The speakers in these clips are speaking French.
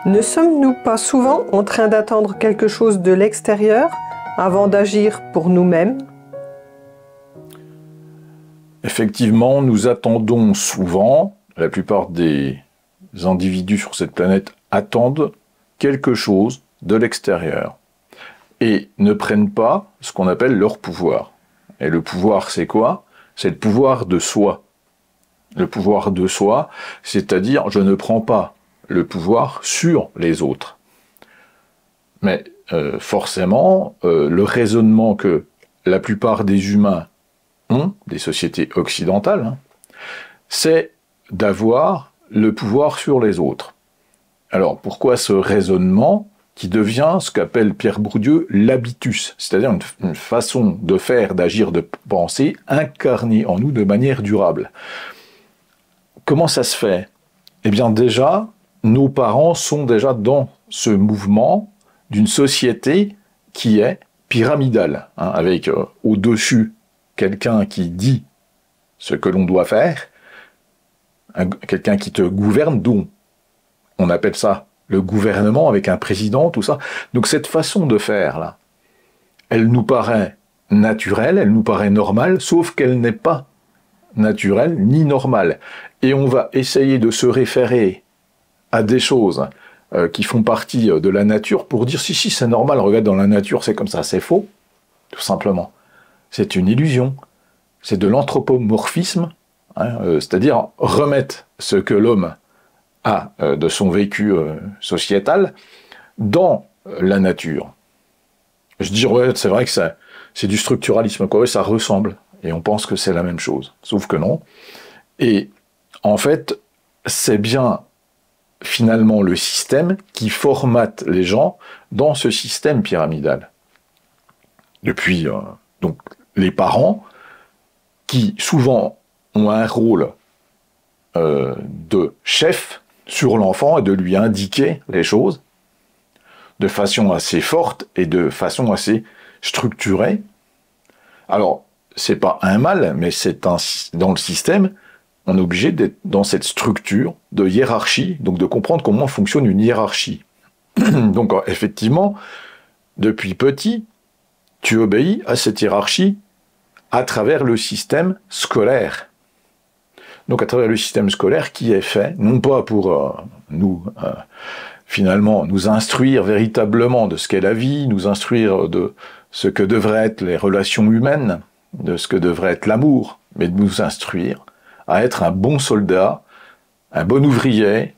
Ne sommes-nous pas souvent en train d'attendre quelque chose de l'extérieur avant d'agir pour nous-mêmes? Effectivement, nous attendons souvent, la plupart des individus sur cette planète attendent quelque chose de l'extérieur et ne prennent pas ce qu'on appelle leur pouvoir. Et le pouvoir, c'est quoi? C'est le pouvoir de soi. Le pouvoir de soi, c'est-à-dire je ne prends pas le pouvoir sur les autres. Mais forcément, le raisonnement que la plupart des humains ont, des sociétés occidentales, hein, c'est d'avoir le pouvoir sur les autres. Alors pourquoi ce raisonnement qui devient ce qu'appelle Pierre Bourdieu l'habitus, c'est-à-dire une façon de faire, d'agir, de penser incarnée en nous de manière durable. Comment ça se fait? Eh bien déjà, nos parents sont déjà dans ce mouvement d'une société qui est pyramidale, hein, avec au-dessus quelqu'un qui dit ce que l'on doit faire, quelqu'un qui te gouverne, dont on appelle ça le gouvernement avec un président, tout ça. Donc cette façon de faire, là, elle nous paraît naturelle, elle nous paraît normale, sauf qu'elle n'est pas naturelle ni normale. Et on va essayer de se référer à des choses qui font partie de la nature pour dire si c'est normal, regarde dans la nature c'est comme ça, c'est faux, tout simplement. C'est une illusion, c'est de l'anthropomorphisme, hein, c'est-à-dire remettre ce que l'homme a de son vécu sociétal dans la nature. Je dis ouais, c'est vrai que c'est du structuralisme, quoi, ouais, ça ressemble, et on pense que c'est la même chose, sauf que non. Et en fait, c'est bien finalement le système qui formate les gens dans ce système pyramidal. Depuis donc les parents qui souvent ont un rôle de chef sur l'enfant et de lui indiquer les choses de façon assez forte et de façon assez structurée. Alors, c'est pas un mal, mais c'est dans le système, on est obligé d'être dans cette structure de hiérarchie, donc de comprendre comment fonctionne une hiérarchie. Donc, effectivement, depuis petit, tu obéis à cette hiérarchie à travers le système scolaire. Donc, à travers le système scolaire qui est fait, non pas pour finalement, nous instruire véritablement de ce qu'est la vie, nous instruire de ce que devraient être les relations humaines, de ce que devrait être l'amour, mais de nous instruire à être un bon soldat, un bon ouvrier,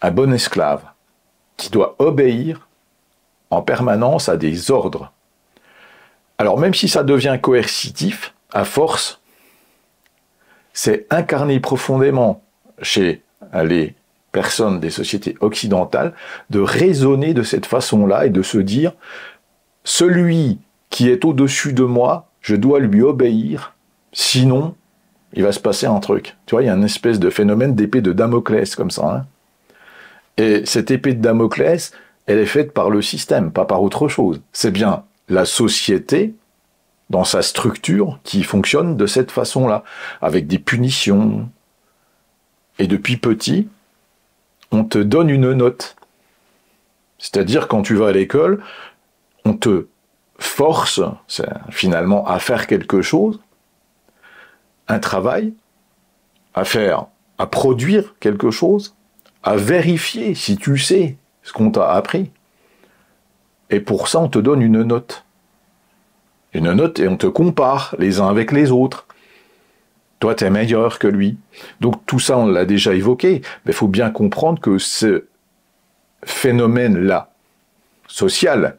un bon esclave, qui doit obéir en permanence à des ordres. Alors même si ça devient coercitif, à force, c'est incarné profondément chez les personnes des sociétés occidentales de raisonner de cette façon-là et de se dire « celui qui est au-dessus de moi, je dois lui obéir, sinon il va se passer un truc. » Tu vois, il y a une espèce de phénomène d'épée de Damoclès comme ça. Hein. Et cette épée de Damoclès, elle est faite par le système, pas par autre chose. C'est bien la société, dans sa structure, qui fonctionne de cette façon-là, avec des punitions. Et depuis petit, on te donne une note. C'est-à-dire, quand tu vas à l'école, on te force, finalement, à faire quelque chose, un travail, à produire quelque chose, à vérifier si tu sais ce qu'on t'a appris. Et pour ça, on te donne une note. Une note et on te compare les uns avec les autres. Toi, t'es meilleur que lui. Donc tout ça, on l'a déjà évoqué. Mais il faut bien comprendre que ce phénomène-là, social,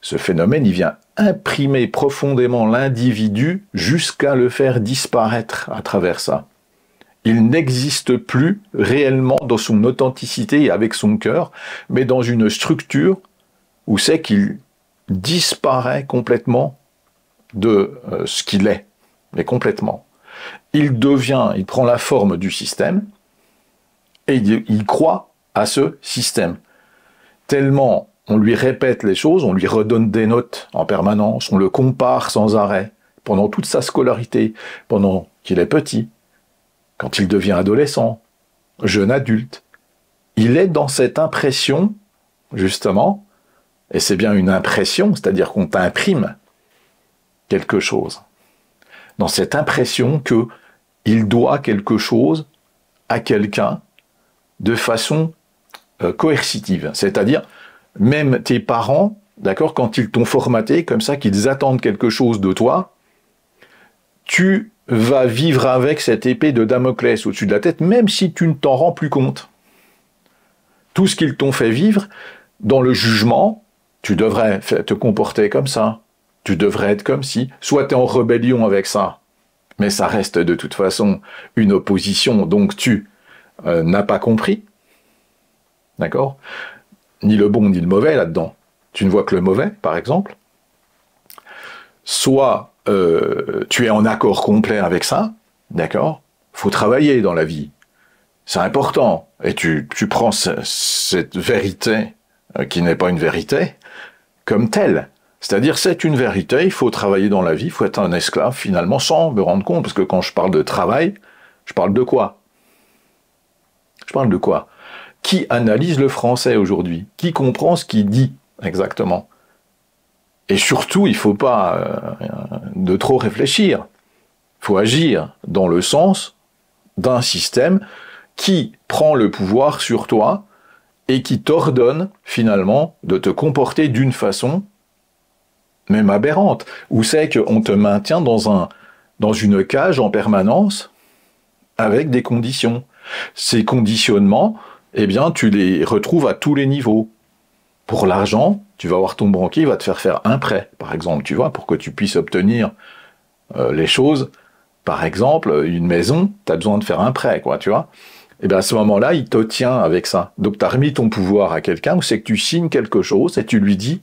ce phénomène, il vient imprimer profondément l'individu jusqu'à le faire disparaître à travers ça. Il n'existe plus réellement dans son authenticité et avec son cœur, mais dans une structure où c'est qu'il disparaît complètement de ce qu'il est, mais complètement. Il prend la forme du système, et il croit à ce système. Tellement on lui répète les choses, on lui redonne des notes en permanence, on le compare sans arrêt, pendant toute sa scolarité, pendant qu'il est petit, quand il devient adolescent, jeune adulte, il est dans cette impression, justement, et c'est bien une impression, c'est-à-dire qu'on t'imprime quelque chose, dans cette impression que il doit quelque chose à quelqu'un de façon coercitive, c'est-à-dire même tes parents, d'accord, quand ils t'ont formaté comme ça, qu'ils attendent quelque chose de toi, tu vas vivre avec cette épée de Damoclès au-dessus de la tête, même si tu ne t'en rends plus compte. Tout ce qu'ils t'ont fait vivre, dans le jugement, tu devrais te comporter comme ça, tu devrais être comme si, soit tu es en rébellion avec ça, mais ça reste de toute façon une opposition, donc tu n'as pas compris, d'accord? Ni le bon ni le mauvais là-dedans. Tu ne vois que le mauvais, par exemple. Soit tu es en accord complet avec ça, d'accord? Faut travailler dans la vie. C'est important. Et tu prends cette vérité, qui n'est pas une vérité, comme telle. C'est-à-dire, c'est une vérité, il faut travailler dans la vie, il faut être un esclave, finalement, sans me rendre compte. Parce que quand je parle de travail, je parle de quoi? Je parle de quoi? Qui analyse le français aujourd'hui? Qui comprend ce qu'il dit exactement? Et surtout, il ne faut pas de trop réfléchir. Il faut agir dans le sens d'un système qui prend le pouvoir sur toi et qui t'ordonne finalement de te comporter d'une façon même aberrante. Où c'est qu'on te maintient dans une cage en permanence avec des conditions. Ces conditionnements, eh bien, tu les retrouves à tous les niveaux. Pour l'argent, tu vas voir ton banquier, il va te faire un prêt, par exemple, tu vois, pour que tu puisses obtenir les choses. Par exemple, une maison, tu as besoin de faire un prêt, quoi, tu vois. Et bien à ce moment-là, il te tient avec ça. Donc tu as remis ton pouvoir à quelqu'un, ou c'est que tu signes quelque chose et tu lui dis,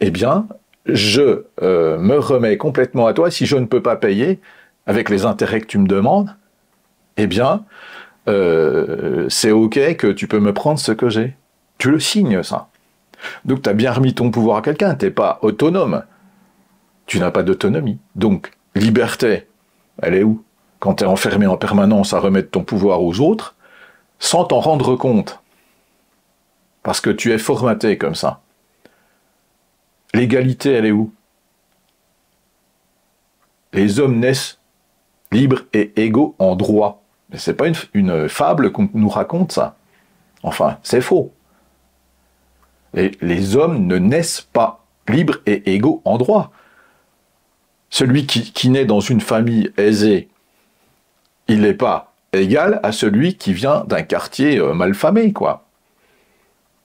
eh bien, je me remets complètement à toi, si je ne peux pas payer avec les intérêts que tu me demandes, eh bien, c'est ok que tu peux me prendre ce que j'ai. Tu le signes, ça. Donc, tu as bien remis ton pouvoir à quelqu'un, tu n'es pas autonome. Tu n'as pas d'autonomie. Donc, liberté, elle est où? Quand tu es enfermé en permanence à remettre ton pouvoir aux autres, sans t'en rendre compte. Parce que tu es formaté comme ça. L'égalité, elle est où? Les hommes naissent libres et égaux en droit. Mais c'est pas une fable qu'on nous raconte, ça. Enfin, c'est faux. Et les hommes ne naissent pas libres et égaux en droit. Celui qui naît dans une famille aisée, il n'est pas égal à celui qui vient d'un quartier malfamé, quoi.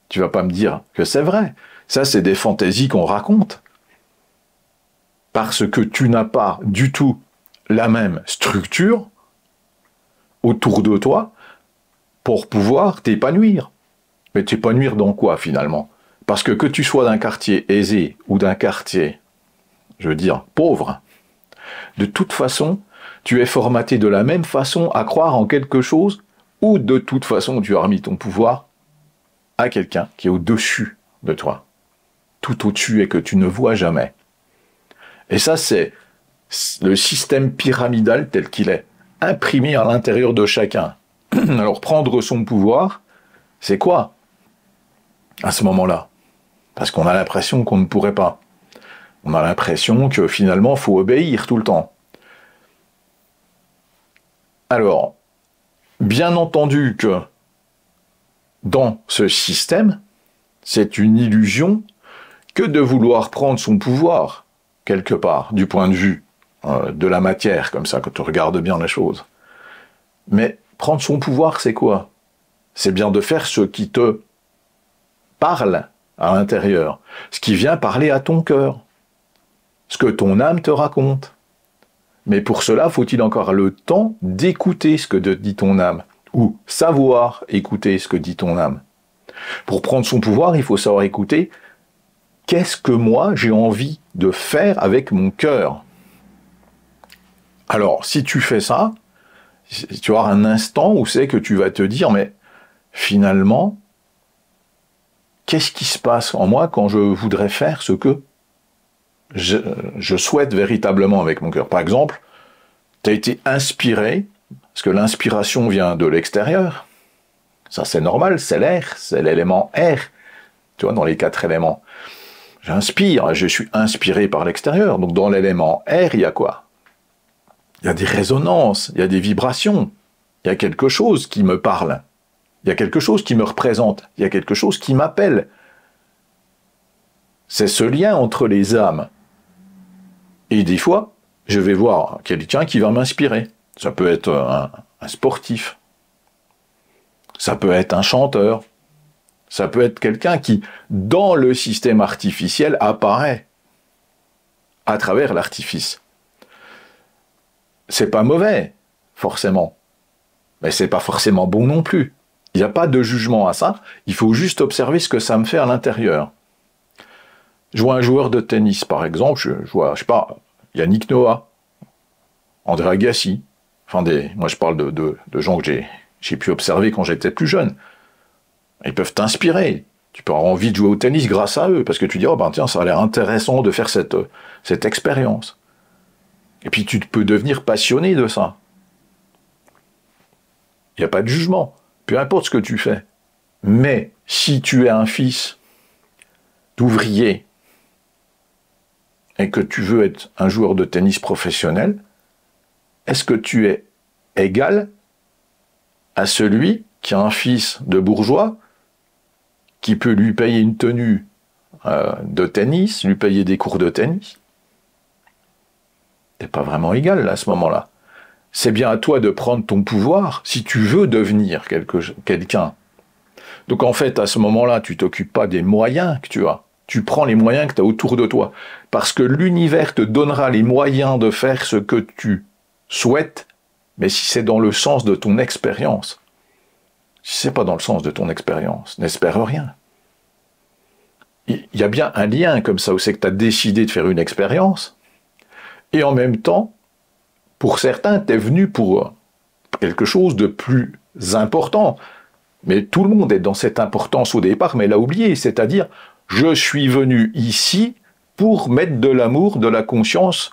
Tu vas pas me dire que c'est vrai. Ça, c'est des fantaisies qu'on raconte. Parce que tu n'as pas du tout la même structure autour de toi pour pouvoir t'épanouir. Mais t'épanouir dans quoi, finalement? Parce que tu sois d'un quartier aisé ou d'un quartier, je veux dire, pauvre, de toute façon, tu es formaté de la même façon à croire en quelque chose, ou de toute façon, tu as remis ton pouvoir à quelqu'un qui est au-dessus de toi. Tout au-dessus et que tu ne vois jamais. Et ça, c'est le système pyramidal tel qu'il est, imprimé à l'intérieur de chacun. Alors, prendre son pouvoir, c'est quoi à ce moment-là? Parce qu'on a l'impression qu'on ne pourrait pas. On a l'impression que finalement, il faut obéir tout le temps. Alors, bien entendu que dans ce système, c'est une illusion que de vouloir prendre son pouvoir, quelque part, du point de vue de la matière, comme ça, quand on regarde bien les choses. Mais prendre son pouvoir, c'est quoi? C'est bien de faire ce qui te parle à l'intérieur, ce qui vient parler à ton cœur, ce que ton âme te raconte. Mais pour cela, faut-il encore le temps d'écouter ce que te dit ton âme, ou savoir écouter ce que dit ton âme. Pour prendre son pouvoir, il faut savoir écouter qu'est-ce que moi j'ai envie de faire avec mon cœur. Alors, si tu fais ça, tu auras un instant où c'est que tu vas te dire, mais finalement, qu'est-ce qui se passe en moi quand je voudrais faire ce que je souhaite véritablement avec mon cœur? Par exemple, tu as été inspiré, parce que l'inspiration vient de l'extérieur, Ça, c'est normal, c'est l'air, c'est l'élément air. Tu vois, dans les 4 éléments. J'inspire, je suis inspiré par l'extérieur. Donc, dans l'élément air, il y a quoi? Il y a des résonances, il y a des vibrations. Il y a quelque chose qui me parle. Il y a quelque chose qui me représente. Il y a quelque chose qui m'appelle. C'est ce lien entre les âmes. Et des fois, je vais voir quelqu'un qui va m'inspirer. Ça peut être un sportif. Ça peut être un chanteur. Ça peut être quelqu'un qui, dans le système artificiel, apparaît à travers l'artifice. C'est pas mauvais, forcément. Mais c'est pas forcément bon non plus. Il n'y a pas de jugement à ça. Il faut juste observer ce que ça me fait à l'intérieur. Je vois un joueur de tennis, par exemple. Je vois, je sais pas, Yannick Noah, André Agassi. Enfin, moi, je parle de gens que j'ai pu observer quand j'étais plus jeune. Ils peuvent t'inspirer. Tu peux avoir envie de jouer au tennis grâce à eux, parce que tu dis, oh ben tiens, ça a l'air intéressant de faire cette expérience. Et puis tu peux devenir passionné de ça. Il n'y a pas de jugement, peu importe ce que tu fais. Mais si tu es un fils d'ouvrier et que tu veux être un joueur de tennis professionnel, est-ce que tu es égal à celui qui a un fils de bourgeois qui peut lui payer une tenue de tennis, lui payer des cours de tennis? T'es pas vraiment égal à ce moment-là. C'est bien à toi de prendre ton pouvoir si tu veux devenir quelqu'un. Donc en fait, à ce moment-là, tu t'occupes pas des moyens que tu as. Tu prends les moyens que tu as autour de toi. Parce que l'univers te donnera les moyens de faire ce que tu souhaites, mais si c'est dans le sens de ton expérience. Si c'est pas dans le sens de ton expérience, n'espère rien. Il y a bien un lien comme ça où c'est que tu as décidé de faire une expérience, et en même temps, pour certains, tu es venu pour quelque chose de plus important. Mais tout le monde est dans cette importance au départ, mais l'a oublié, c'est-à-dire, je suis venu ici pour mettre de l'amour, de la conscience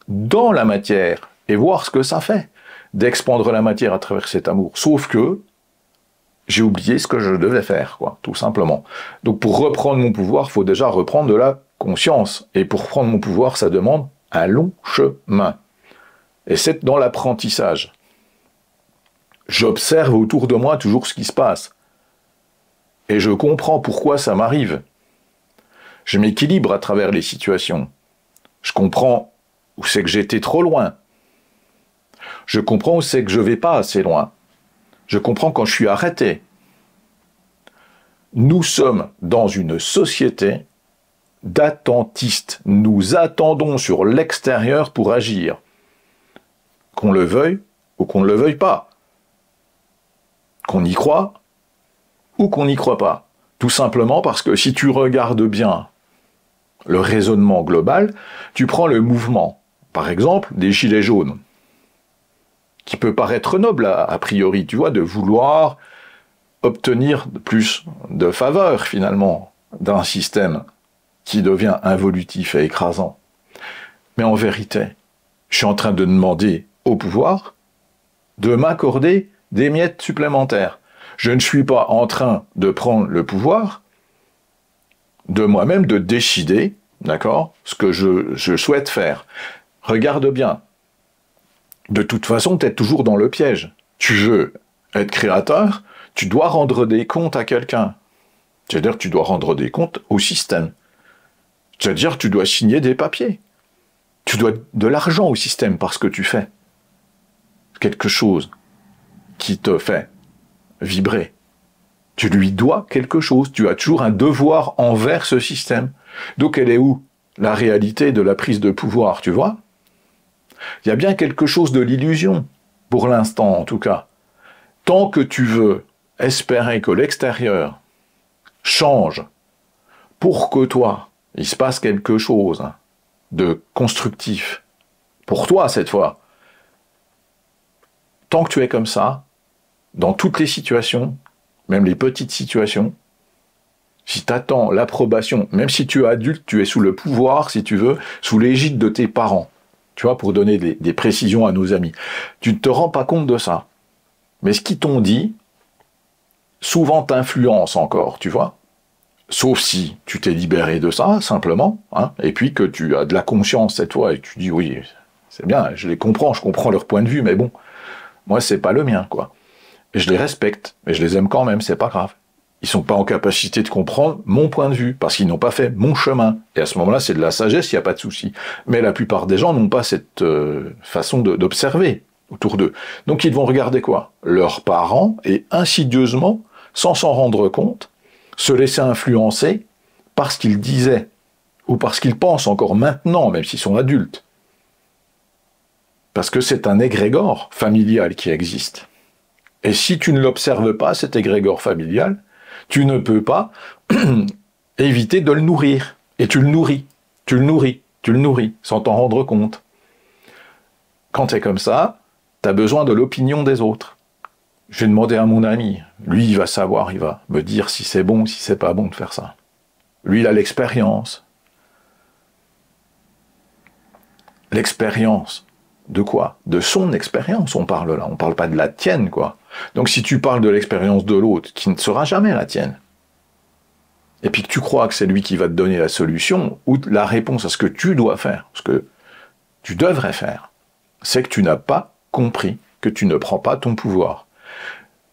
dans la matière, et voir ce que ça fait, d'expandre la matière à travers cet amour. Sauf que, j'ai oublié ce que je devais faire, quoi, tout simplement. Donc pour reprendre mon pouvoir, il faut déjà reprendre de la conscience. Et pour prendre mon pouvoir, ça demande un long chemin. Et c'est dans l'apprentissage. J'observe autour de moi toujours ce qui se passe. Et je comprends pourquoi ça m'arrive. Je m'équilibre à travers les situations. Je comprends où c'est que j'étais trop loin. Je comprends où c'est que je vais pas assez loin. Je comprends quand je suis arrêté. Nous sommes dans une société d'attentistes. Nous attendons sur l'extérieur pour agir. Qu'on le veuille ou qu'on ne le veuille pas. Qu'on y croit ou qu'on n'y croit pas. Tout simplement parce que si tu regardes bien le raisonnement global, tu prends le mouvement, par exemple, des gilets jaunes, qui peut paraître noble a priori, tu vois, de vouloir obtenir plus de faveur, finalement, d'un système qui devient involutif et écrasant. Mais en vérité, je suis en train de demander au pouvoir de m'accorder des miettes supplémentaires. Je ne suis pas en train de prendre le pouvoir de moi-même, de décider, d'accord, ce que je souhaite faire. Regarde bien. De toute façon, tu es toujours dans le piège. Tu veux être créateur, tu dois rendre des comptes à quelqu'un. C'est-à-dire tu dois rendre des comptes au système. C'est-à-dire tu dois signer des papiers. Tu dois de l'argent au système parce que tu fais quelque chose qui te fait vibrer. Tu lui dois quelque chose. Tu as toujours un devoir envers ce système. Donc elle est où la réalité de la prise de pouvoir, tu vois ? Il y a bien quelque chose de l'illusion, pour l'instant en tout cas. Tant que tu veux espérer que l'extérieur change pour que toi, il se passe quelque chose de constructif, pour toi cette fois, tant que tu es comme ça, dans toutes les situations, même les petites situations, si tu attends l'approbation, même si tu es adulte, tu es sous le pouvoir, si tu veux, sous l'égide de tes parents, tu vois, pour donner des précisions à nos amis. Tu ne te rends pas compte de ça. Mais ce qu'ils t'ont dit, souvent t'influencent encore, tu vois. Sauf si tu t'es libéré de ça, simplement, hein, et puis que tu as de la conscience cette fois, et que tu dis, oui, c'est bien, je les comprends, je comprends leur point de vue, mais bon, moi, c'est pas le mien, quoi. Et je les respecte, mais je les aime quand même, c'est pas grave. Ils sont pas en capacité de comprendre mon point de vue, parce qu'ils n'ont pas fait mon chemin. Et à ce moment-là, c'est de la sagesse, il n'y a pas de souci. Mais la plupart des gens n'ont pas cette façon d'observer autour d'eux. Donc ils vont regarder quoi? Leurs parents, et insidieusement, sans s'en rendre compte, se laisser influencer par ce qu'ils disaient, ou parce qu'ils pensent encore maintenant, même s'ils sont adultes. Parce que c'est un égrégore familial qui existe. Et si tu ne l'observes pas, cet égrégore familial, tu ne peux pas éviter de le nourrir. Et tu le nourris, tu le nourris, tu le nourris, sans t'en rendre compte. Quand tu es comme ça, tu as besoin de l'opinion des autres. Je vais demander à mon ami, lui il va savoir, il va me dire si c'est bon ou si c'est pas bon de faire ça. Lui il a l'expérience. L'expérience de quoi? De son expérience on parle là, on parle pas de la tienne quoi. Donc si tu parles de l'expérience de l'autre, qui ne sera jamais la tienne, et puis que tu crois que c'est lui qui va te donner la solution, ou la réponse à ce que tu dois faire, ce que tu devrais faire, c'est que tu n'as pas compris que tu ne prends pas ton pouvoir.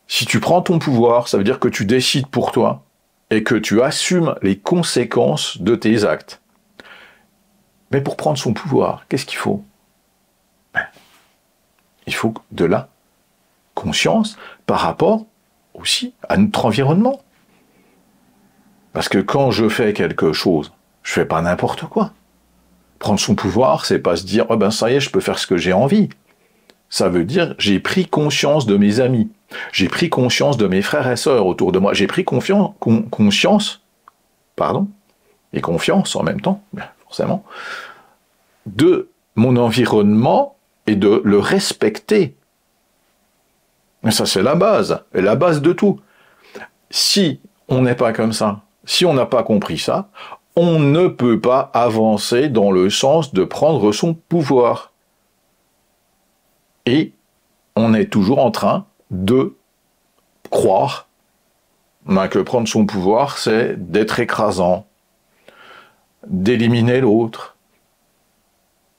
Si tu prends ton pouvoir, ça veut dire que tu décides pour toi et que tu assumes les conséquences de tes actes. Mais pour prendre son pouvoir, qu'est-ce qu'il faut? Il faut de la conscience par rapport aussi à notre environnement. Parce que quand je fais quelque chose, je fais pas n'importe quoi. Prendre son pouvoir, c'est pas se dire oh ben ça y est, je peux faire ce que j'ai envie. Ça veut dire j'ai pris conscience de mes amis, j'ai pris conscience de mes frères et sœurs autour de moi, j'ai pris conscience, et confiance en même temps, forcément, de mon environnement et de le respecter. Et ça c'est la base de tout. Si on n'est pas comme ça, si on n'a pas compris ça, on ne peut pas avancer dans le sens de prendre son pouvoir. Et on est toujours en train de croire que prendre son pouvoir, c'est d'être écrasant, d'éliminer l'autre,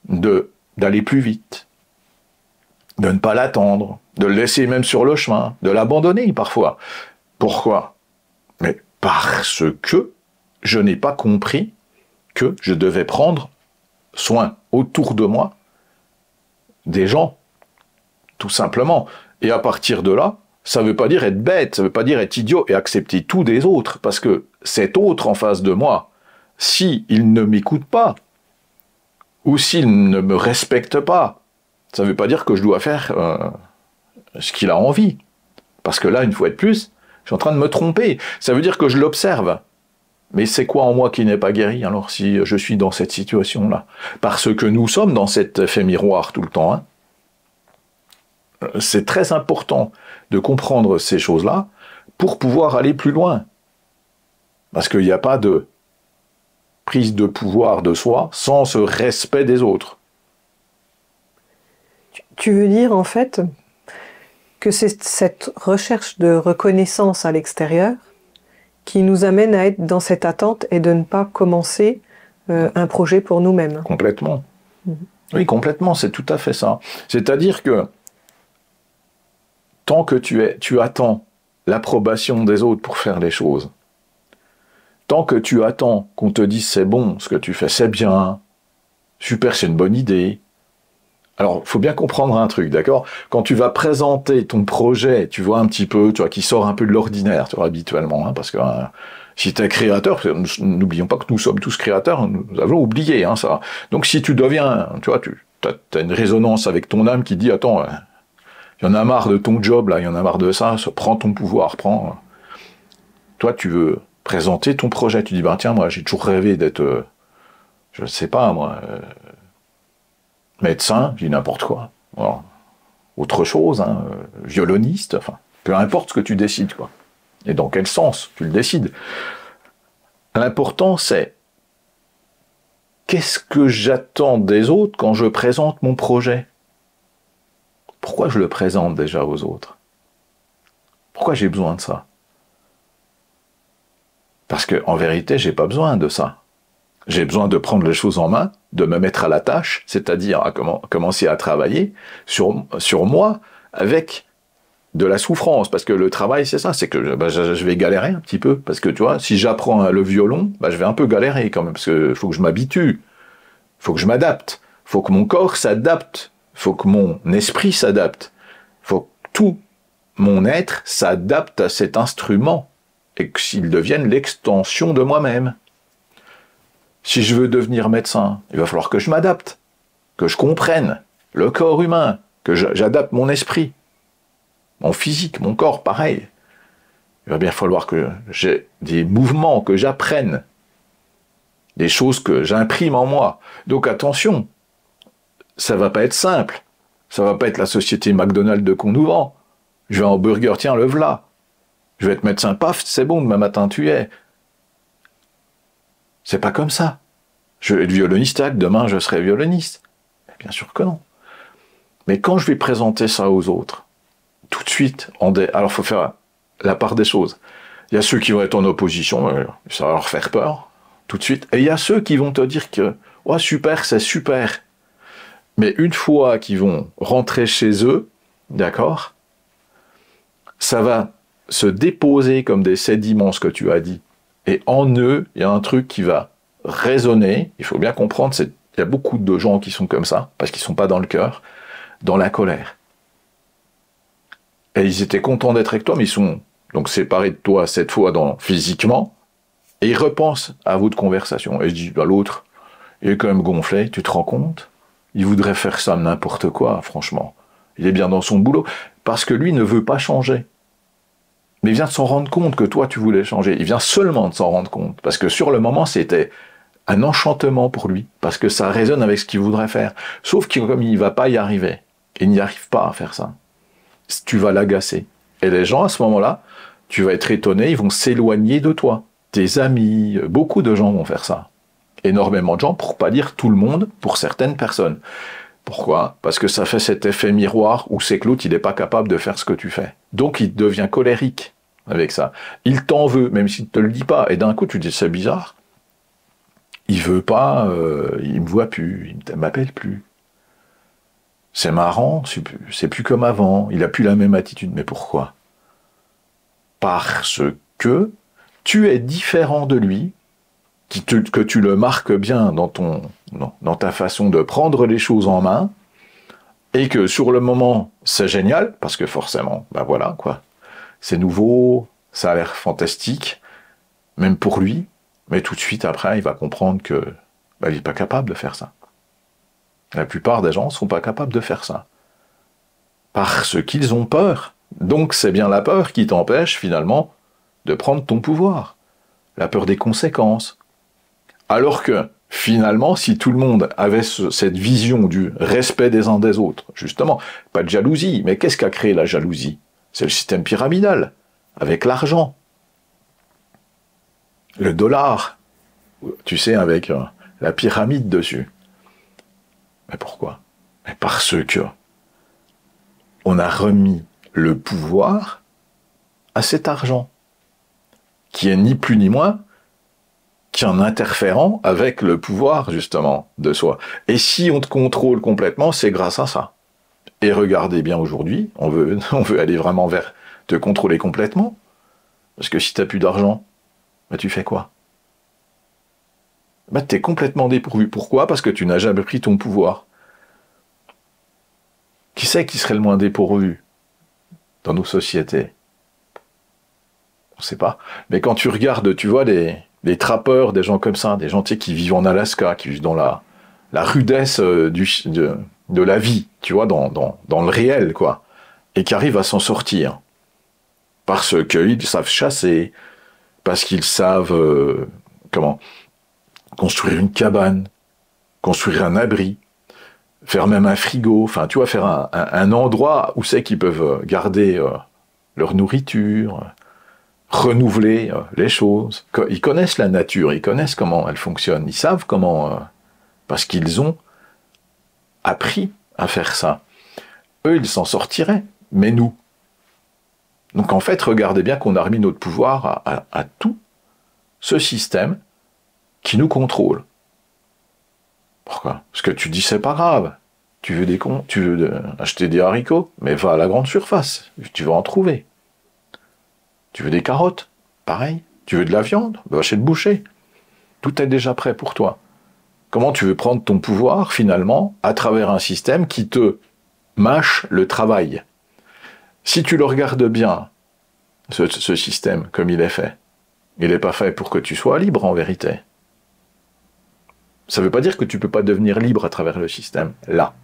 d'aller plus vite, de ne pas l'attendre, de le laisser même sur le chemin, de l'abandonner parfois. Pourquoi? Mais parce que je n'ai pas compris que je devais prendre soin autour de moi des gens. Tout simplement. Et à partir de là, ça ne veut pas dire être bête, ça ne veut pas dire être idiot et accepter tout des autres, parce que cet autre en face de moi, s'il ne m'écoute pas, ou s'il ne me respecte pas, ça ne veut pas dire que je dois faire ce qu'il a envie. Parce que là, une fois de plus, je suis en train de me tromper. Ça veut dire que je l'observe. Mais c'est quoi en moi qui n'est pas guéri, alors, si je suis dans cette situation-là? Parce que nous sommes dans cet effet miroir tout le temps, hein. C'est très important de comprendre ces choses-là pour pouvoir aller plus loin. Parce qu'il n'y a pas de prise de pouvoir de soi sans ce respect des autres. Tu veux dire en fait que c'est cette recherche de reconnaissance à l'extérieur qui nous amène à être dans cette attente et de ne pas commencer un projet pour nous-mêmes. Complètement. Oui, complètement, c'est tout à fait ça. C'est-à-dire que tant que tu attends l'approbation des autres pour faire les choses, tant que tu attends qu'on te dise c'est bon, ce que tu fais c'est bien, super, c'est une bonne idée. Alors, il faut bien comprendre un truc, d'accord? Quand tu vas présenter ton projet, tu vois un petit peu, tu vois, qui sort un peu de l'ordinaire, tu vois, habituellement, hein, parce que si tu es créateur, n'oublions pas que nous sommes tous créateurs, nous avons oublié ça. Donc si tu deviens, tu vois, tu as une résonance avec ton âme qui dit, attends, il y en a marre de ton job, là, il y en a marre de ça, prends ton pouvoir, prends. Toi, tu veux présenter ton projet, tu dis, ben tiens, moi, j'ai toujours rêvé d'être, je ne sais pas, moi, médecin, je dis n'importe quoi. Alors, autre chose, violoniste, enfin, peu importe ce que tu décides, quoi. Et dans quel sens tu le décides. L'important, c'est qu'est-ce que j'attends des autres quand je présente mon projet? Pourquoi je le présente déjà aux autres? Pourquoi j'ai besoin de ça? Parce que en vérité, j'ai pas besoin de ça. J'ai besoin de prendre les choses en main, de me mettre à la tâche, c'est-à-dire à commencer à travailler sur moi avec de la souffrance. Parce que le travail, c'est ça, c'est que je vais galérer un petit peu. Parce que tu vois, si j'apprends le violon, je vais un peu galérer quand même, parce qu'il faut que je m'habitue, il faut que je m'adapte, il faut que mon corps s'adapte, il faut que mon esprit s'adapte, il faut que tout mon être s'adapte à cet instrument et qu'il devienne l'extension de moi-même. Si je veux devenir médecin, il va falloir que je m'adapte, que je comprenne le corps humain, que j'adapte mon esprit, mon physique, mon corps, pareil. Il va bien falloir que j'ai des mouvements, que j'apprenne, des choses que j'imprime en moi. Donc attention, ça va pas être simple. Ça va pas être la société McDonald's qu'on nous vend. Je vais en burger, tiens, le v'là. Je vais être médecin, paf, c'est bon, demain matin tu y es. C'est pas comme ça. Je vais être violoniste, demain je serai violoniste. Mais bien sûr que non. Mais quand je vais présenter ça aux autres, tout de suite, alors il faut faire la part des choses. Il y a ceux qui vont être en opposition, ça va leur faire peur, tout de suite. Et il y a ceux qui vont te dire que, ouais, super, c'est super. Mais une fois qu'ils vont rentrer chez eux, d'accord, ça va se déposer comme des sédiments, ce que tu as dit. Et en eux, il y a un truc qui va résonner. Il faut bien comprendre, il y a beaucoup de gens qui sont comme ça, parce qu'ils ne sont pas dans le cœur, dans la colère. Et ils étaient contents d'être avec toi, mais ils sont donc séparés de toi cette fois physiquement, et ils repensent à votre conversation. Et je dis, l'autre, il est quand même gonflé, tu te rends compte? Il voudrait faire ça n'importe quoi, franchement. Il est bien dans son boulot, parce que lui ne veut pas changer. Mais il vient de s'en rendre compte que toi, tu voulais changer. Il vient seulement de s'en rendre compte. Parce que sur le moment, c'était un enchantement pour lui. Parce que ça résonne avec ce qu'il voudrait faire. Sauf que comme il ne va pas y arriver, il n'y arrive pas à faire ça, tu vas l'agacer. Et les gens, à ce moment-là, tu vas être étonné, ils vont s'éloigner de toi. Tes amis, beaucoup de gens vont faire ça. Énormément de gens, pour pas dire tout le monde, pour certaines personnes. Pourquoi? Parce que ça fait cet effet miroir où c'est que l'autre, il n'est pas capable de faire ce que tu fais. Donc, il devient colérique avec ça. Il t'en veut, même s'il ne te le dit pas. Et d'un coup, tu te dis, c'est bizarre. Il veut pas, il me voit plus, il ne m'appelle plus. C'est marrant, c'est plus comme avant. Il a plus la même attitude. Mais pourquoi? Parce que tu es différent de lui, que tu le marques bien dans ta façon de prendre les choses en main, et que sur le moment, c'est génial, parce que forcément, voilà, quoi. C'est nouveau, ça a l'air fantastique, même pour lui, mais tout de suite après, il va comprendre que il n'est pas capable de faire ça. La plupart des gens ne sont pas capables de faire ça. Parce qu'ils ont peur. Donc c'est bien la peur qui t'empêche, finalement, de prendre ton pouvoir. La peur des conséquences. Alors que, finalement, si tout le monde avait cette vision du respect des uns des autres, justement, pas de jalousie, mais qu'est-ce qu'a créé la jalousie? C'est le système pyramidal, avec l'argent. Le dollar, tu sais, avec la pyramide dessus. Mais pourquoi? Mais parce que on a remis le pouvoir à cet argent, qui est ni plus ni moins qu'un interférent avec le pouvoir, justement, de soi. Et si on te contrôle complètement, c'est grâce à ça. Et regardez bien aujourd'hui, on veut aller vraiment vers te contrôler complètement. Parce que si tu n'as plus d'argent, tu fais quoi? Tu es complètement dépourvu. Pourquoi? Parce que tu n'as jamais pris ton pouvoir. Qui c'est qui serait le moins dépourvu dans nos sociétés? On ne sait pas. Mais quand tu regardes, tu vois, les trappeurs, des gens comme ça, des gens qui vivent en Alaska, qui vivent dans la rudesse de la vie, tu vois, dans le réel, quoi, et qui arrivent à s'en sortir. Parce qu'ils savent chasser, parce qu'ils savent construire une cabane, construire un abri, faire même un frigo, enfin, tu vois, faire un endroit où c'est qu'ils peuvent garder leur nourriture, renouveler les choses. Ils connaissent la nature, ils connaissent comment elle fonctionne, ils savent comment, parce qu'ils ont appris à faire ça. Eux, ils s'en sortiraient, mais nous. Donc en fait, regardez bien qu'on a remis notre pouvoir à tout, ce système qui nous contrôle. Pourquoi? Parce que tu dis c'est pas grave. Tu veux acheter des haricots, mais va à la grande surface, tu vas en trouver. Tu veux des carottes, pareil. Tu veux de la viande, va chez le boucher. Tout est déjà prêt pour toi. Comment tu veux prendre ton pouvoir, finalement, à travers un système qui te mâche le travail? Si tu le regardes bien, ce système, comme il est fait, il n'est pas fait pour que tu sois libre, en vérité. Ça ne veut pas dire que tu ne peux pas devenir libre à travers le système, là.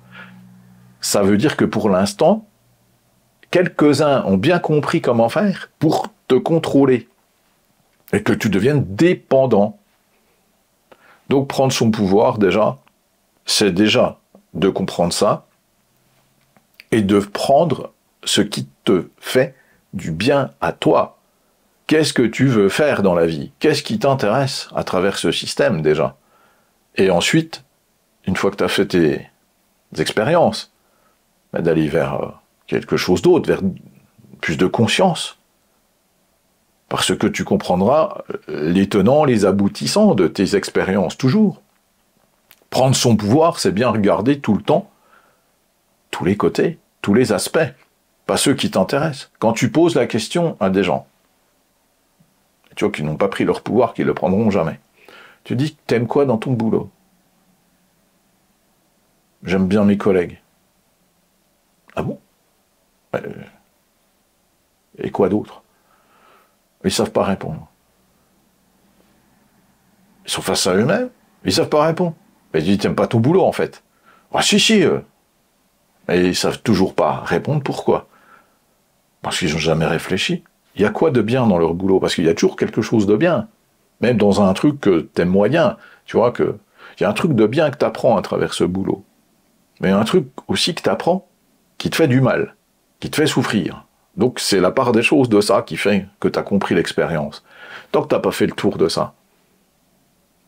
Ça veut dire que pour l'instant, quelques-uns ont bien compris comment faire pour te contrôler et que tu deviennes dépendant. Donc prendre son pouvoir, déjà, c'est déjà de comprendre ça et de prendre ce qui te fait du bien à toi. Qu'est-ce que tu veux faire dans la vie? Qu'est-ce qui t'intéresse à travers ce système, déjà? Et ensuite, une fois que tu as fait tes expériences, d'aller vers quelque chose d'autre, vers plus de conscience. Parce que tu comprendras les tenants, les aboutissants de tes expériences, toujours. Prendre son pouvoir, c'est bien regarder tout le temps, tous les côtés, tous les aspects, pas ceux qui t'intéressent. Quand tu poses la question à des gens, tu vois, qui n'ont pas pris leur pouvoir, qui ne le prendront jamais, tu dis, t'aimes quoi dans ton boulot? J'aime bien mes collègues. Ah bon? Et quoi d'autre? Ils savent pas répondre. Ils sont face à eux-mêmes, ils savent pas répondre. Mais ils disent, t'aimes pas ton boulot, en fait. Ah si, mais ils savent toujours pas répondre, pourquoi? Parce qu'ils n'ont jamais réfléchi. Il y a quoi de bien dans leur boulot? Parce qu'il y a toujours quelque chose de bien. Même dans un truc que t'aimes moyen, tu vois que il y a un truc de bien que t'apprends à travers ce boulot. Mais un truc aussi que t'apprends qui te fait du mal, qui te fait souffrir. Donc c'est la part des choses de ça qui fait que tu as compris l'expérience. Tant que tu n'as pas fait le tour de ça,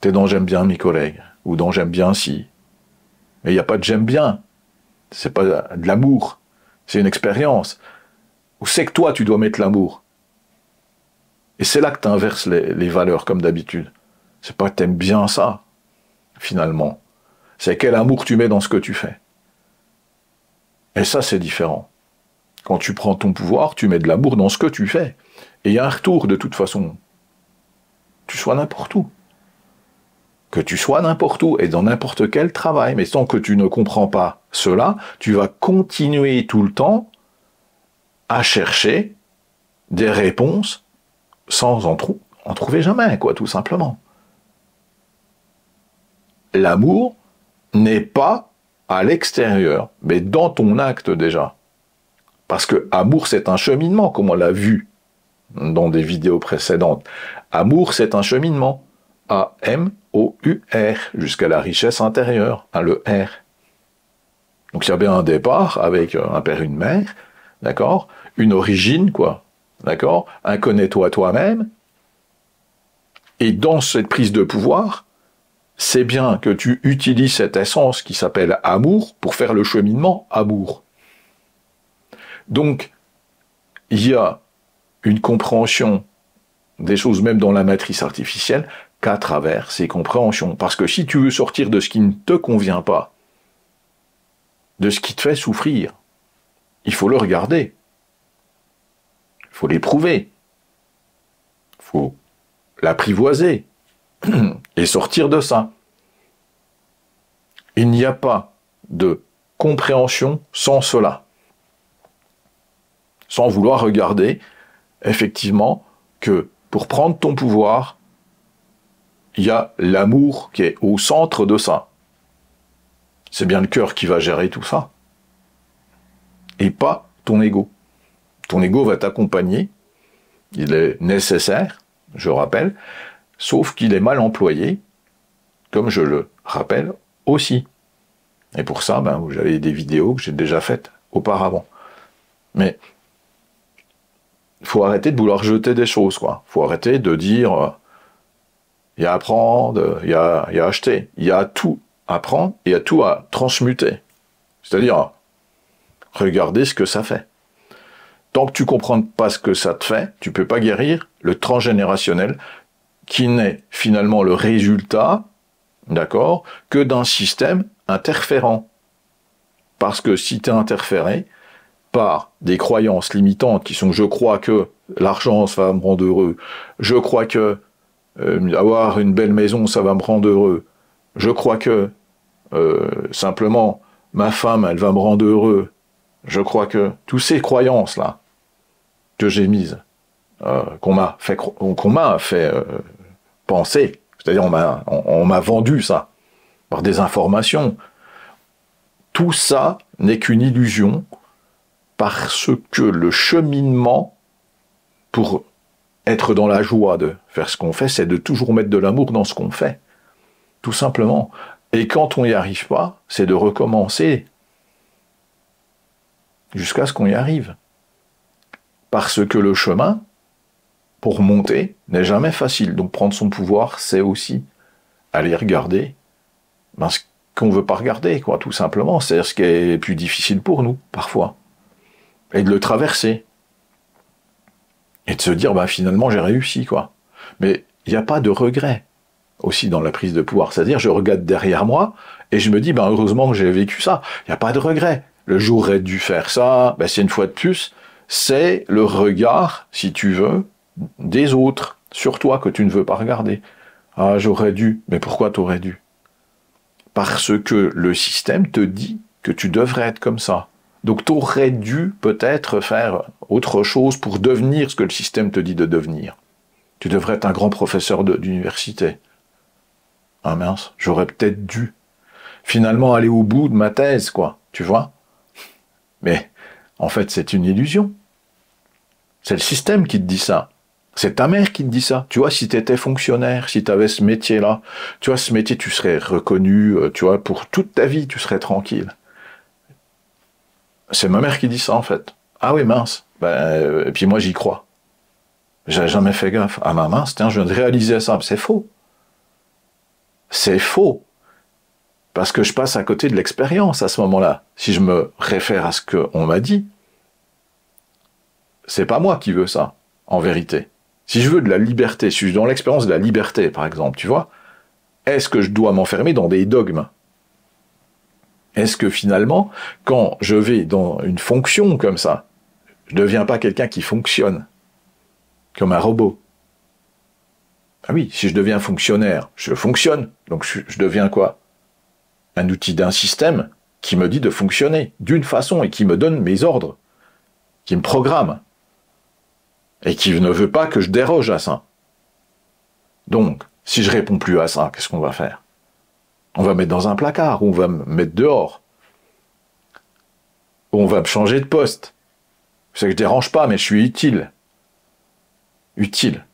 tu es dans j'aime bien mes collègues, ou dans j'aime bien si. Mais il n'y a pas de j'aime bien. C'est pas de l'amour. C'est une expérience. Où c'est que toi tu dois mettre l'amour. Et c'est là que tu inverses les valeurs comme d'habitude. C'est pas que tu aimes bien ça, finalement. C'est quel amour tu mets dans ce que tu fais. Et ça, c'est différent. Quand tu prends ton pouvoir, tu mets de l'amour dans ce que tu fais. Et il y a un retour de toute façon. Tu sois n'importe où. Que tu sois n'importe où et dans n'importe quel travail. Mais tant que tu ne comprends pas cela, tu vas continuer tout le temps à chercher des réponses sans en trouver jamais, quoi, tout simplement. L'amour n'est pas à l'extérieur, mais dans ton acte déjà. Parce que amour, c'est un cheminement, comme on l'a vu dans des vidéos précédentes. Amour, c'est un cheminement. A-M-O-U-R, jusqu'à la richesse intérieure, le R. Donc il y a bien un départ avec un père et une mère, d'accord? Une origine, quoi, d'accord? Un connais-toi toi-même. Et dans cette prise de pouvoir, c'est bien que tu utilises cette essence qui s'appelle amour pour faire le cheminement amour. Donc, il y a une compréhension des choses, même dans la matrice artificielle, qu'à travers ces compréhensions. Parce que si tu veux sortir de ce qui ne te convient pas, de ce qui te fait souffrir, il faut le regarder. Il faut l'éprouver. Il faut l'apprivoiser. Et sortir de ça. Il n'y a pas de compréhension sans cela. Sans vouloir regarder, effectivement, que pour prendre ton pouvoir, il y a l'amour qui est au centre de ça. C'est bien le cœur qui va gérer tout ça. Et pas ton ego. Ton ego va t'accompagner. Il est nécessaire, je rappelle, sauf qu'il est mal employé, comme je le rappelle aussi. Et pour ça, vous avez des vidéos que j'ai déjà faites auparavant. Mais il faut arrêter de vouloir jeter des choses, quoi. Il faut arrêter de dire il y a à apprendre, il y a à acheter. Il y a à tout apprendre et il y a tout à transmuter. C'est-à-dire, regardez ce que ça fait. Tant que tu ne comprends pas ce que ça te fait, tu ne peux pas guérir le transgénérationnel qui n'est finalement le résultat, d'accord, que d'un système interférent. Parce que si tu es interféré par des croyances limitantes qui sont « je crois que l'argent, ça va me rendre heureux »,« je crois que avoir une belle maison, ça va me rendre heureux »,« je crois que simplement ma femme, elle va me rendre heureux », je crois que toutes ces croyances-là que j'ai mises, qu'on m'a fait penser, c'est-à-dire on m'a vendu ça par des informations, tout ça n'est qu'une illusion parce que le cheminement pour être dans la joie de faire ce qu'on fait, c'est de toujours mettre de l'amour dans ce qu'on fait, tout simplement. Et quand on n'y arrive pas, c'est de recommencer jusqu'à ce qu'on y arrive. Parce que le chemin, pour monter, n'est jamais facile. Donc prendre son pouvoir, c'est aussi aller regarder ce qu'on ne veut pas regarder, quoi, tout simplement. C'est-à-dire ce qui est plus difficile pour nous, parfois. Et de le traverser. Et de se dire, finalement, j'ai réussi, quoi. Mais il n'y a pas de regret aussi dans la prise de pouvoir. C'est-à-dire, je regarde derrière moi et je me dis, heureusement que j'ai vécu ça. Il n'y a pas de regret. Le jour où j'aurais dû faire ça, c'est une fois de plus, c'est le regard, si tu veux, des autres sur toi que tu ne veux pas regarder. Ah, j'aurais dû. Mais pourquoi t'aurais dû? Parce que le système te dit que tu devrais être comme ça. Donc t'aurais dû peut-être faire autre chose pour devenir ce que le système te dit de devenir. Tu devrais être un grand professeur d'université. Ah mince, j'aurais peut-être dû finalement aller au bout de ma thèse, quoi, tu vois? Mais en fait, c'est une illusion. C'est le système qui te dit ça. C'est ta mère qui te dit ça. Tu vois, si tu étais fonctionnaire, si tu avais ce métier-là, tu vois, ce métier, tu serais reconnu, tu vois, pour toute ta vie, tu serais tranquille. C'est ma mère qui dit ça, en fait. Ah oui, mince. Et puis moi, j'y crois. J'ai jamais fait gaffe. Ah mince, tiens, je viens de réaliser ça. C'est faux. C'est faux. Parce que je passe à côté de l'expérience à ce moment-là. Si je me réfère à ce qu'on m'a dit, c'est pas moi qui veux ça, en vérité. Si je veux de la liberté, si je suis dans l'expérience de la liberté, par exemple, tu vois, est-ce que je dois m'enfermer dans des dogmes? Est-ce que finalement, quand je vais dans une fonction comme ça, je ne deviens pas quelqu'un qui fonctionne, comme un robot? Ah oui, si je deviens fonctionnaire, je fonctionne, donc je deviens quoi? Un outil d'un système qui me dit de fonctionner d'une façon et qui me donne mes ordres, qui me programme, et qui ne veut pas que je déroge à ça. Donc, si je réponds plus à ça, qu'est-ce qu'on va faire? On va me mettre dans un placard, ou on va me mettre dehors, ou on va me changer de poste. C'est que je dérange pas, mais je suis utile. Utile.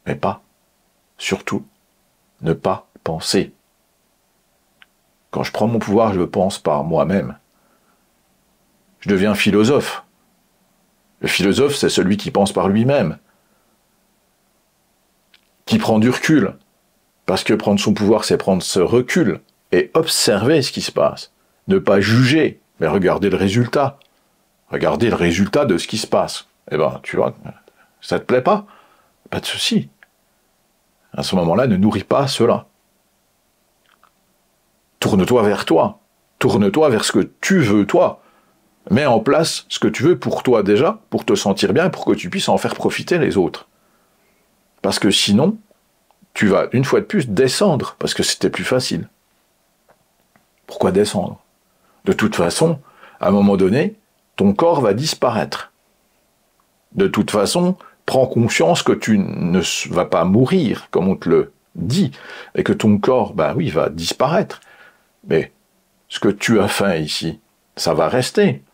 Mais pas, surtout, ne pas penser. Quand je prends mon pouvoir, je le pense par moi-même. Je deviens philosophe. Le philosophe, c'est celui qui pense par lui-même, qui prend du recul. Parce que prendre son pouvoir, c'est prendre ce recul et observer ce qui se passe. Ne pas juger, mais regarder le résultat. Regarder le résultat de ce qui se passe. Tu vois, ça te plaît pas? Pas de souci. À ce moment-là, ne nourris pas cela. Tourne-toi vers toi. Tourne-toi vers ce que tu veux, toi. Mets en place ce que tu veux pour toi déjà, pour te sentir bien, pour que tu puisses en faire profiter les autres. Parce que sinon, tu vas une fois de plus descendre, parce que c'était plus facile. Pourquoi descendre? De toute façon, à un moment donné, ton corps va disparaître. De toute façon, prends conscience que tu ne vas pas mourir, comme on te le dit, et que ton corps, va disparaître. Mais ce que tu as fait ici, ça va rester.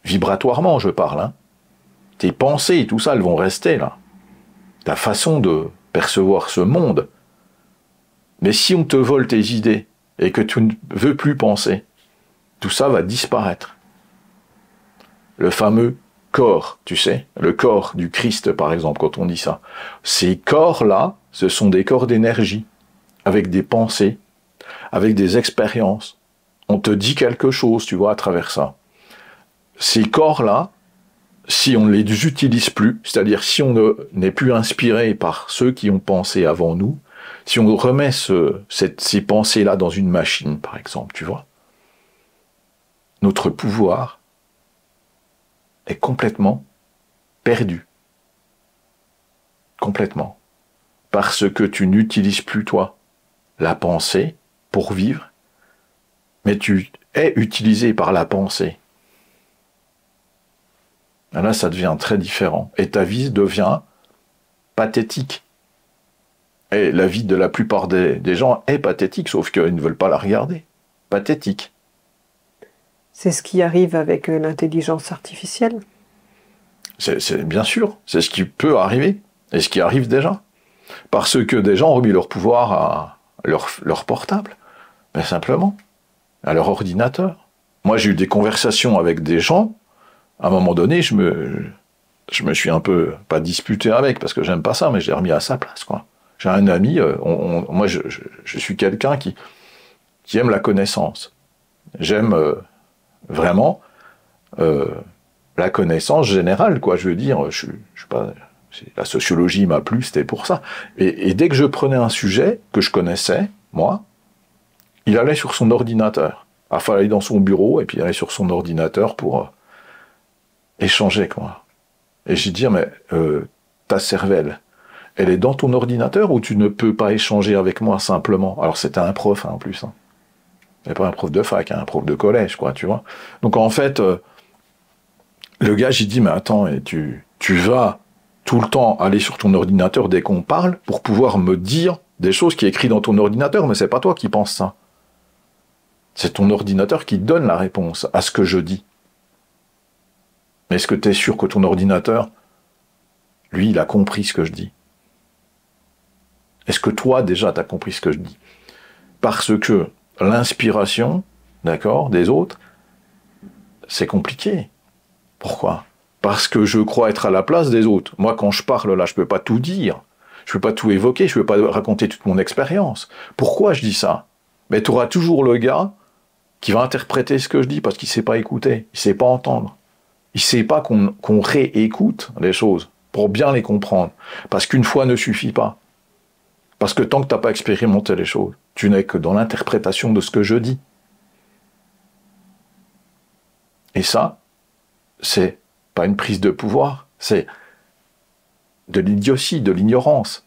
Vibratoirement, je parle. Hein. Tes pensées, tout ça, elles vont rester là. Ta façon de percevoir ce monde. Mais si on te vole tes idées et que tu ne veux plus penser, tout ça va disparaître. Le fameux corps, tu sais, le corps du Christ, par exemple, quand on dit ça. Ces corps-là, ce sont des corps d'énergie, avec des pensées, avec des expériences. On te dit quelque chose, tu vois, à travers ça. Ces corps-là, si on ne les utilise plus, c'est-à-dire si on n'est plus inspiré par ceux qui ont pensé avant nous, si on remet ces pensées-là dans une machine, par exemple, tu vois, notre pouvoir est complètement perdu. Complètement. Parce que tu n'utilises plus, toi, la pensée pour vivre, mais tu es utilisé par la pensée. Et là, ça devient très différent. Et ta vie devient pathétique. Et la vie de la plupart des gens est pathétique, sauf qu'ils ne veulent pas la regarder. Pathétique. C'est ce qui arrive avec l'intelligence artificielle. C'est bien sûr, c'est ce qui peut arriver, et ce qui arrive déjà. Parce que des gens ont remis leur pouvoir à leur portable, ben simplement, à leur ordinateur. Moi, j'ai eu des conversations avec des gens, à un moment donné, je me suis un peu, pas disputé avec, parce que j'aime pas ça, mais je l'ai remis à sa place, quoi. J'ai un ami, moi, je suis quelqu'un qui aime la connaissance. J'aime vraiment la connaissance générale, quoi. Je veux dire, je suis pas... La sociologie m'a plu, c'était pour ça. Et dès que je prenais un sujet que je connaissais, moi, il allait sur son ordinateur. Il fallait aller dans son bureau, et puis il allait sur son ordinateur pour échanger, quoi. Et j'ai dit, mais ta cervelle, elle est dans ton ordinateur ou tu ne peux pas échanger avec moi simplement? Alors c'était un prof, hein, en plus. Hein. Et pas un prof de fac, hein, un prof de collège, quoi, tu vois. Donc en fait, le gars, j'ai dit, mais attends, et tu vas tout le temps aller sur ton ordinateur dès qu'on parle pour pouvoir me dire des choses qui est écrites dans ton ordinateur, mais c'est pas toi qui penses ça. C'est ton ordinateur qui donne la réponse à ce que je dis. Mais est-ce que tu es sûr que ton ordinateur, lui, il a compris ce que je dis? Est-ce que toi, déjà, tu as compris ce que je dis? Parce que l'inspiration, d'accord, des autres, c'est compliqué. Pourquoi? Parce que je crois être à la place des autres. Moi, quand je parle, là, je peux pas tout dire. Je peux pas tout évoquer, je peux pas raconter toute mon expérience. Pourquoi je dis ça? Mais tu auras toujours le gars qui va interpréter ce que je dis parce qu'il sait pas écouter, il sait pas entendre. Il sait pas qu'on réécoute les choses pour bien les comprendre. Parce qu'une fois ne suffit pas. Parce que tant que tu n'as pas expérimenté les choses, tu n'es que dans l'interprétation de ce que je dis. Et ça, c'est pas une prise de pouvoir, c'est de l'idiotie, de l'ignorance.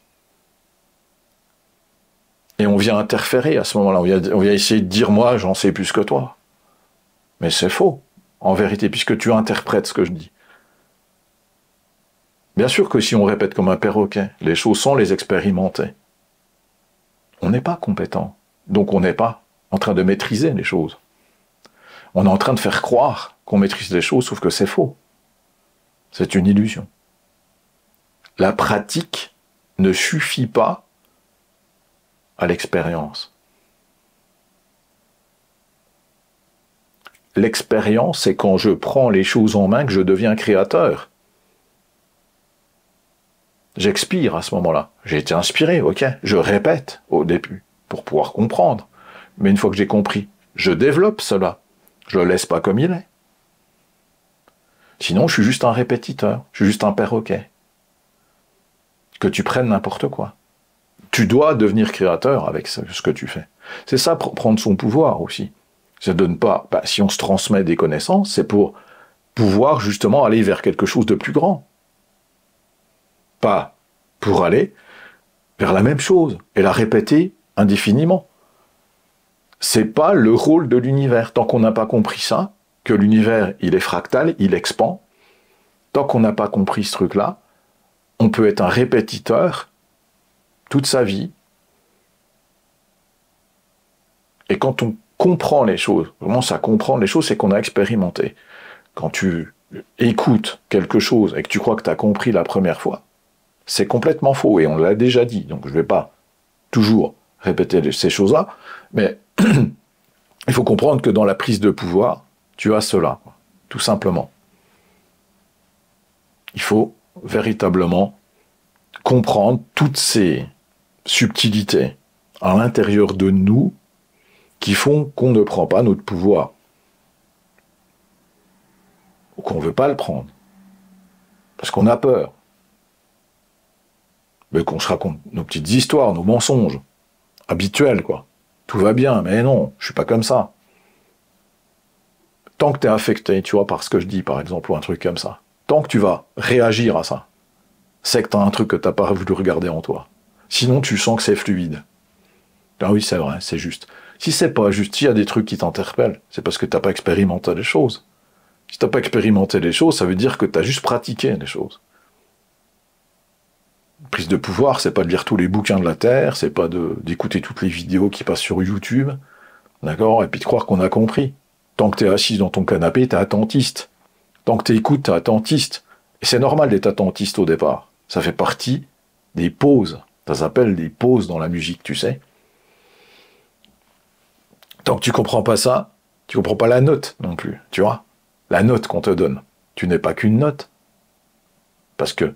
Et on vient interférer à ce moment-là, on vient essayer de dire, moi, j'en sais plus que toi. Mais c'est faux, en vérité, puisque tu interprètes ce que je dis. Bien sûr que si on répète comme un perroquet, les choses sans les expérimenter, on n'est pas compétent. Donc on n'est pas en train de maîtriser les choses. On est en train de faire croire qu'on maîtrise les choses, sauf que c'est faux. C'est une illusion. La pratique ne suffit pas à l'expérience. L'expérience, c'est quand je prends les choses en main que je deviens créateur. J'expire à ce moment-là. J'ai été inspiré, ok. Je répète au début pour pouvoir comprendre. Mais une fois que j'ai compris, je développe cela. Je le laisse pas comme il est. Sinon, je suis juste un répétiteur. Je suis juste un perroquet. Que tu prennes n'importe quoi. Tu dois devenir créateur avec ce que tu fais. C'est ça, prendre son pouvoir aussi. Ça donne pas... si on se transmet des connaissances, c'est pour pouvoir justement aller vers quelque chose de plus grand. Pas pour aller vers la même chose et la répéter indéfiniment. C'est pas le rôle de l'univers. Tant qu'on n'a pas compris ça, que l'univers, il est fractal, il expand, tant qu'on n'a pas compris ce truc-là, on peut être un répétiteur toute sa vie. Et quand on comprend les choses, vraiment ça comprendre les choses, c'est qu'on a expérimenté. Quand tu écoutes quelque chose et que tu crois que tu as compris la première fois, c'est complètement faux, et on l'a déjà dit, donc je ne vais pas toujours répéter ces choses-là, mais il faut comprendre que dans la prise de pouvoir, tu as cela, tout simplement. Il faut véritablement comprendre toutes ces subtilités à l'intérieur de nous qui font qu'on ne prend pas notre pouvoir, ou qu'on ne veut pas le prendre. Parce qu'on a peur. Mais qu'on se raconte nos petites histoires, nos mensonges, habituels, quoi. Tout va bien, mais non, je suis pas comme ça. Tant que tu es affecté, tu vois, par ce que je dis, par exemple, ou un truc comme ça, tant que tu vas réagir à ça, c'est que tu as un truc que tu n'as pas voulu regarder en toi. Sinon, tu sens que c'est fluide. Ah oui, c'est vrai, c'est juste. Si c'est pas juste, s'il y a des trucs qui t'interpellent, c'est parce que tu n'as pas expérimenté les choses. Si tu n'as pas expérimenté les choses, ça veut dire que tu as juste pratiqué les choses. Prise de pouvoir, c'est pas de lire tous les bouquins de la Terre, c'est pas d'écouter toutes les vidéos qui passent sur YouTube, d'accord, et puis de croire qu'on a compris. Tant que t'es assis dans ton canapé, t'es attentiste. Tant que t'écoutes, t'es attentiste. Et c'est normal d'être attentiste au départ. Ça fait partie des pauses. Ça s'appelle des pauses dans la musique, tu sais. Tant que tu comprends pas ça, tu comprends pas la note non plus, tu vois. La note qu'on te donne. Tu n'es pas qu'une note. Parce que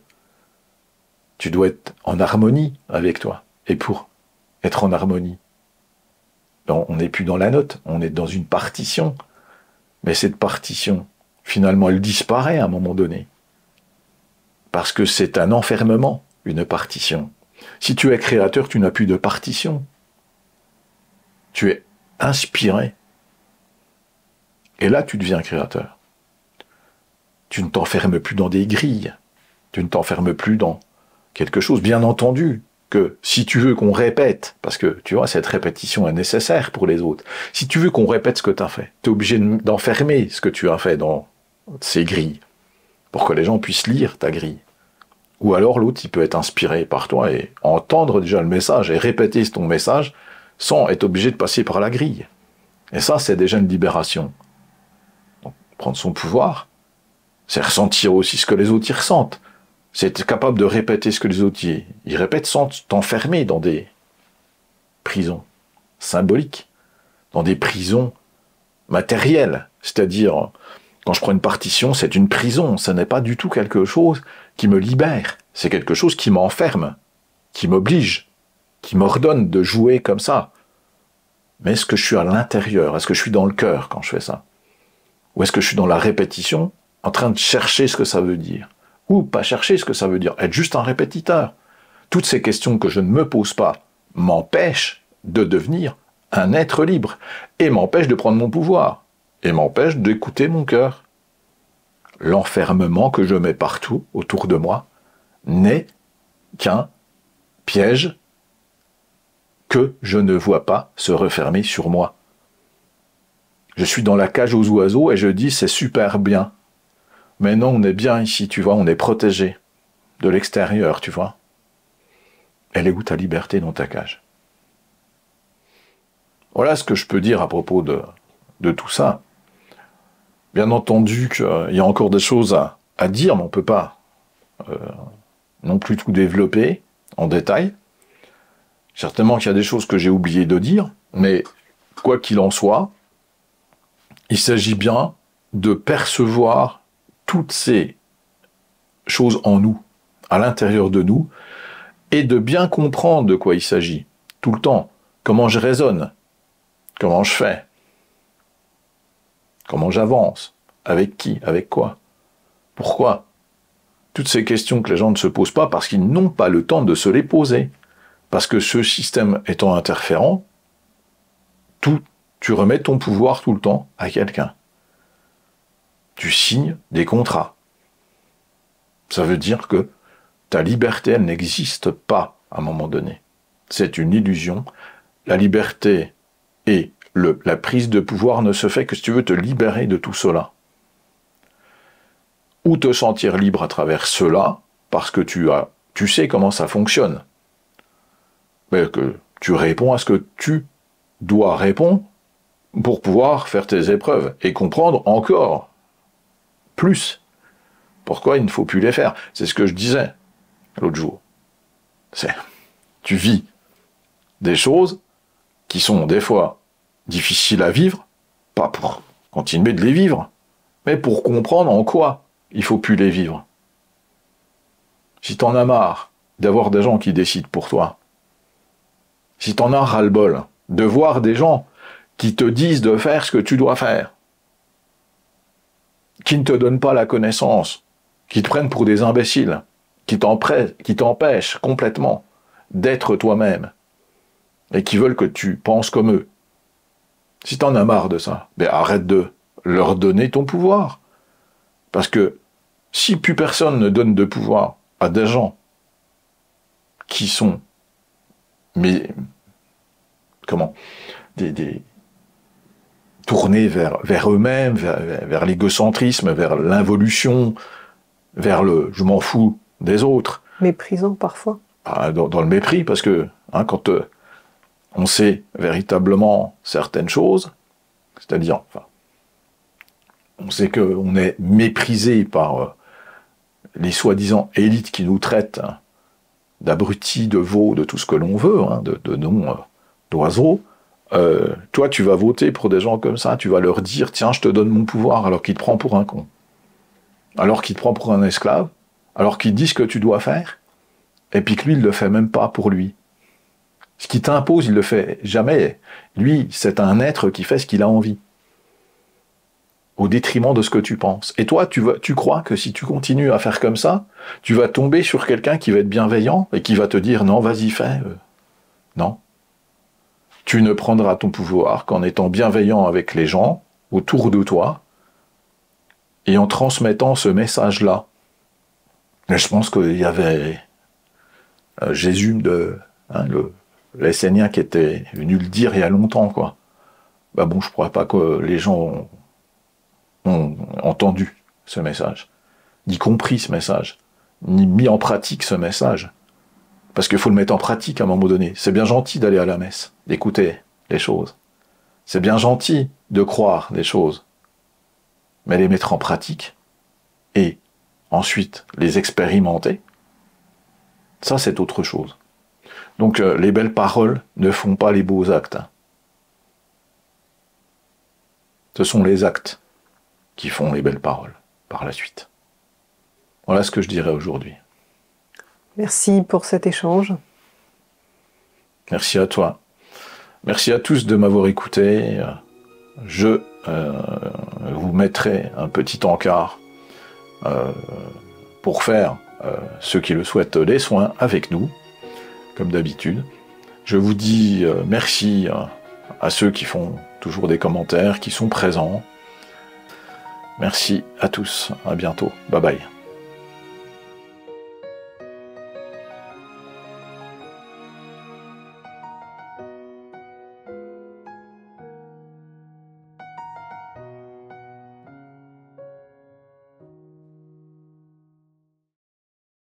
tu dois être en harmonie avec toi. Et pour être en harmonie, on n'est plus dans la note, on est dans une partition. Mais cette partition, finalement, elle disparaît à un moment donné. Parce que c'est un enfermement, une partition. Si tu es créateur, tu n'as plus de partition. Tu es inspiré. Et là, tu deviens créateur. Tu ne t'enfermes plus dans des grilles. Tu ne t'enfermes plus dans quelque chose. Bien entendu que si tu veux qu'on répète, parce que tu vois, cette répétition est nécessaire pour les autres, si tu veux qu'on répète ce que tu as fait, tu es obligé d'enfermer ce que tu as fait dans ces grilles, pour que les gens puissent lire ta grille. Ou alors l'autre, il peut être inspiré par toi et entendre déjà le message et répéter ton message sans être obligé de passer par la grille. Et ça, c'est déjà une libération. Donc, prendre son pouvoir, c'est ressentir aussi ce que les autres y ressentent. C'est être capable de répéter ce que les autres y répètent sans t'enfermer dans des prisons symboliques, dans des prisons matérielles. C'est-à-dire, quand je prends une partition, c'est une prison, ce n'est pas du tout quelque chose qui me libère. C'est quelque chose qui m'enferme, qui m'oblige, qui m'ordonne de jouer comme ça. Mais est-ce que je suis à l'intérieur? Est-ce que je suis dans le cœur quand je fais ça? Ou est-ce que je suis dans la répétition, en train de chercher ce que ça veut dire? Ou pas chercher ce que ça veut dire, être juste un répétiteur. Toutes ces questions que je ne me pose pas m'empêchent de devenir un être libre, et m'empêchent de prendre mon pouvoir, et m'empêchent d'écouter mon cœur. L'enfermement que je mets partout autour de moi n'est qu'un piège que je ne vois pas se refermer sur moi. Je suis dans la cage aux oiseaux et je dis c'est super bien. Mais non, on est bien ici, tu vois, on est protégé de l'extérieur, tu vois. Elle est où ta liberté dans ta cage? Voilà ce que je peux dire à propos de tout ça. Bien entendu qu'il y a encore des choses à dire, mais on ne peut pas non plus tout développer en détail. Certainement qu'il y a des choses que j'ai oublié de dire, mais quoi qu'il en soit, il s'agit bien de percevoir toutes ces choses en nous, à l'intérieur de nous, et de bien comprendre de quoi il s'agit, tout le temps, comment je raisonne, comment je fais, comment j'avance, avec qui, avec quoi, pourquoi. Toutes ces questions que les gens ne se posent pas parce qu'ils n'ont pas le temps de se les poser. Parce que ce système étant interférent, tu remets ton pouvoir tout le temps à quelqu'un. Tu signes des contrats. Ça veut dire que ta liberté, elle n'existe pas à un moment donné. C'est une illusion. La liberté et la prise de pouvoir ne se fait que si tu veux te libérer de tout cela. Ou te sentir libre à travers cela, parce que tu sais comment ça fonctionne. Mais que tu réponds à ce que tu dois répondre pour pouvoir faire tes épreuves et comprendre encore plus pourquoi il ne faut plus les faire. C'est ce que je disais l'autre jour. Tu vis des choses qui sont des fois difficiles à vivre, pas pour continuer de les vivre, mais pour comprendre en quoi il ne faut plus les vivre. Si t'en as marre d'avoir des gens qui décident pour toi, si t'en as ras-le-bol de voir des gens qui te disent de faire ce que tu dois faire, qui ne te donnent pas la connaissance, qui te prennent pour des imbéciles, qui t'empêchent complètement d'être toi-même, et qui veulent que tu penses comme eux. Si t'en as marre de ça, ben arrête de leur donner ton pouvoir. Parce que si plus personne ne donne de pouvoir à des gens qui sont, tournés vers eux-mêmes, vers l'égocentrisme, vers l'involution, vers le « je m'en fous » des autres. Méprisant parfois. Dans le mépris, parce que quand on sait véritablement certaines choses, c'est-à-dire, on sait qu'on est méprisé par les soi-disant élites qui nous traitent d'abrutis, de veaux, de tout ce que l'on veut, de noms d'oiseaux. Toi, tu vas voter pour des gens comme ça, tu vas leur dire « Tiens, je te donne mon pouvoir », alors qu'il te prend pour un con, alors qu'il te prend pour un esclave, alors qu'il dit ce que tu dois faire, et puis que lui, il ne le fait même pas pour lui. Ce qui t'impose, il le fait jamais. Lui, c'est un être qui fait ce qu'il a envie, au détriment de ce que tu penses. Et toi, tu crois que si tu continues à faire comme ça, tu vas tomber sur quelqu'un qui va être bienveillant et qui va te dire « Non, vas-y, fais. » Non. Tu ne prendras ton pouvoir qu'en étant bienveillant avec les gens autour de toi et en transmettant ce message-là. Et je pense qu'il y avait Jésus, l'Essénien, qui était venu le dire il y a longtemps, quoi. Je ne crois pas que les gens ont entendu ce message, ni compris ce message, ni mis en pratique ce message. Parce qu'il faut le mettre en pratique à un moment donné. C'est bien gentil d'aller à la messe, d'écouter les choses. C'est bien gentil de croire des choses. Mais les mettre en pratique, et ensuite les expérimenter, ça c'est autre chose. Donc les belles paroles ne font pas les beaux actes. Ce sont les actes qui font les belles paroles par la suite. Voilà ce que je dirais aujourd'hui. Merci pour cet échange. Merci à toi. Merci à tous de m'avoir écouté. Je vous mettrai un petit encart pour faire, ceux qui le souhaitent, des soins avec nous, comme d'habitude. Je vous dis merci à ceux qui font toujours des commentaires, qui sont présents. Merci à tous. À bientôt. Bye bye.